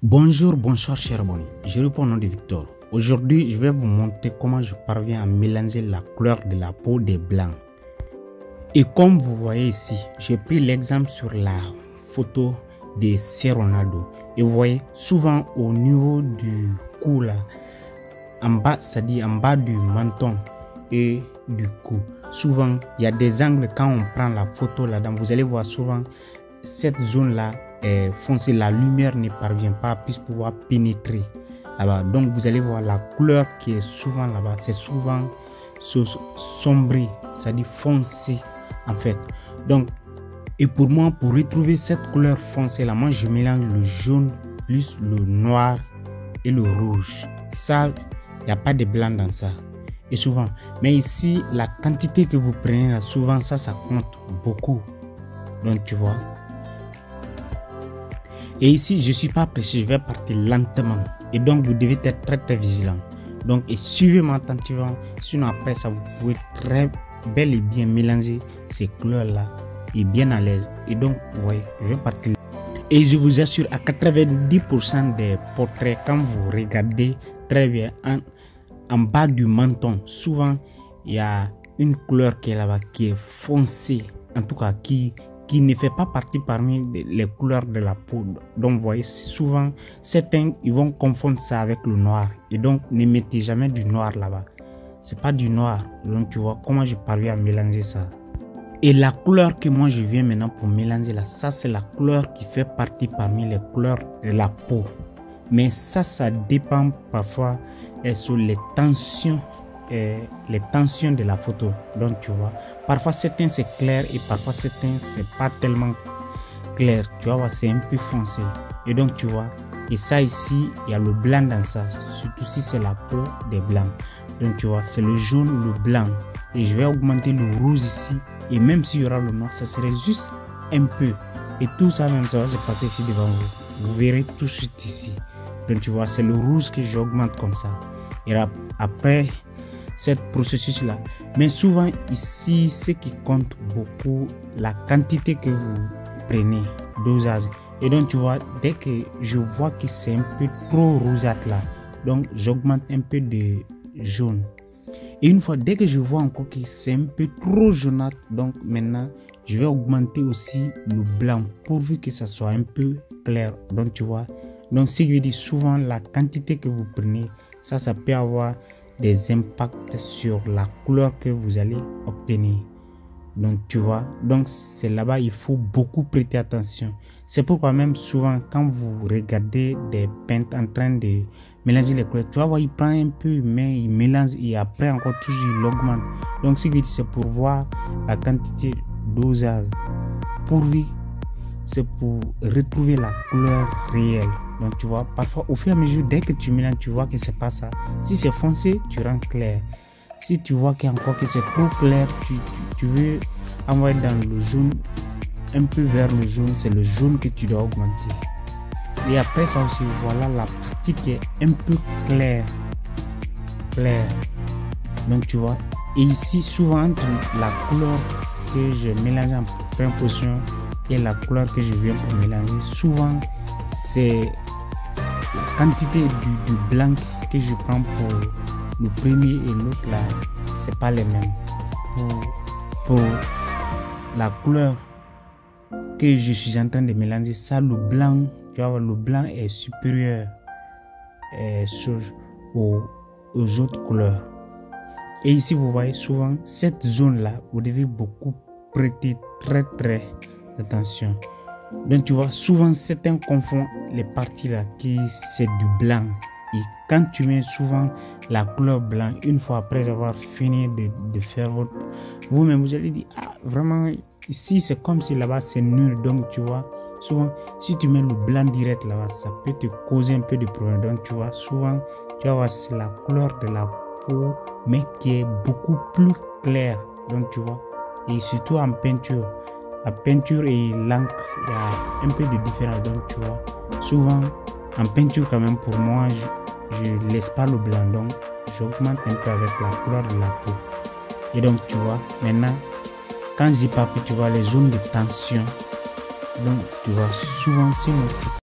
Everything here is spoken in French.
Bonjour, bonsoir chers abonnés, je réponds au nom de Victor. Aujourd'hui, je vais vous montrer comment je parviens à mélanger la couleur de la peau des blancs. Et comme vous voyez ici, j'ai pris l'exemple sur la photo de C. Ronaldo. Et vous voyez, souvent au niveau du cou là, en bas, c'est-à-dire en bas du menton et du cou, souvent il y a des angles quand on prend la photo là-dedans, vous allez voir souvent cette zone là est foncée, la lumière ne parvient pas à pouvoir pénétrer là-bas. Donc vous allez voir la couleur qui est souvent là-bas, c'est souvent sombré, c'est-à-dire foncé en fait. Donc et pour moi, pour retrouver cette couleur foncée là, moi je mélange le jaune plus le noir et le rouge. Ça, il n'y a pas de blanc dans ça. Et souvent, mais ici la quantité que vous prenez là, souvent ça compte beaucoup. Donc tu vois. Et ici je suis pas pressé, je vais partir lentement. Et donc vous devez être très vigilant. Donc et suivez-moi attentivement. Sinon après ça, vous pouvez très bel et bien mélanger ces couleurs là et bien à l'aise. Et donc vous voyez, je vais partir. Et je vous assure, à 90% des portraits, quand vous regardez très bien en bas du menton, souvent il y a une couleur qui est là-bas, qui est foncée, en tout cas qui ne fait pas partie parmi les couleurs de la peau. Donc vous voyez, souvent certains ils vont confondre ça avec le noir. Et donc ne mettez jamais du noir là-bas, c'est pas du noir. Donc tu vois comment je parviens à mélanger ça. Et la couleur que moi je viens maintenant pour mélanger là, ça c'est la couleur qui fait partie parmi les couleurs de la peau. Mais ça dépend parfois sur les tensions de la photo. Donc tu vois, parfois certains c'est clair et parfois certains c'est pas tellement clair. Tu vois, c'est un peu foncé. Et donc tu vois, et ça ici il y a le blanc dans ça, surtout si c'est la peau des blancs. Donc tu vois, c'est le jaune, le blanc. Et je vais augmenter le rouge ici. Et même s'il y aura le noir, ça serait juste un peu. Et tout ça même, ça va se passer ici devant vous. Vous verrez tout de suite ici. Donc tu vois, c'est le rouge que j'augmente comme ça. Et après cette processus là, mais souvent ici, ce qui compte beaucoup, la quantité que vous prenez, dosage. Et donc tu vois, dès que je vois que c'est un peu trop rougeâtre là, donc j'augmente un peu de jaune. Et une fois, dès que je vois encore que c'est un peu trop jaunâtre, donc maintenant je vais augmenter aussi le blanc pourvu que ça soit un peu clair. Donc tu vois, donc ce qui veut dire souvent la quantité que vous prenez, ça peut avoir des impacts sur la couleur que vous allez obtenir. Donc tu vois, donc c'est là-bas il faut beaucoup prêter attention. C'est pourquoi même souvent quand vous regardez des peintres en train de mélanger les couleurs, tu vas voir, il prend un peu mais il mélange et après encore toujours il augmente. Donc ce qui c'est pour voir la quantité dosage, pourvu c'est pour retrouver la couleur réelle. Donc tu vois, parfois au fur et à mesure, dès que tu mélanges, tu vois que c'est pas ça. Si c'est foncé, tu rends clair. Si tu vois qu'encore que c'est trop clair, tu veux envoyer dans le jaune, un peu vers le jaune, c'est le jaune que tu dois augmenter. Et après ça aussi, voilà la partie qui est un peu claire. Donc tu vois, et ici souvent entre la couleur que je mélange en première position et la couleur que je viens pour mélanger, souvent c'est la quantité du blanc que je prends pour le premier et l'autre là, c'est pas les mêmes. Pour la couleur que je suis en train de mélanger, ça le blanc, tu vois, le blanc est supérieur aux autres couleurs. Et ici vous voyez souvent cette zone là, vous devez beaucoup prêter très attention. Donc tu vois, souvent certains confondent les parties là qui c'est du blanc. Et quand tu mets souvent la couleur blanc, une fois après avoir fini de faire votre, vous-même vous allez dire, ah vraiment ici c'est comme si là-bas c'est nul. Donc tu vois, souvent si tu mets le blanc direct là-bas, ça peut te causer un peu de problème. Donc tu vois, souvent tu vas voir c'est la couleur de la peau mais qui est beaucoup plus claire. Donc tu vois, et surtout en peinture, la peinture et l'encre, il y a un peu de différence. Donc tu vois, souvent en peinture quand même, pour moi je laisse pas le blanc, donc j'augmente un peu avec la couleur de la peau. Et donc tu vois, maintenant quand j'ai pas pu, tu vois les zones de tension, donc tu vois souvent si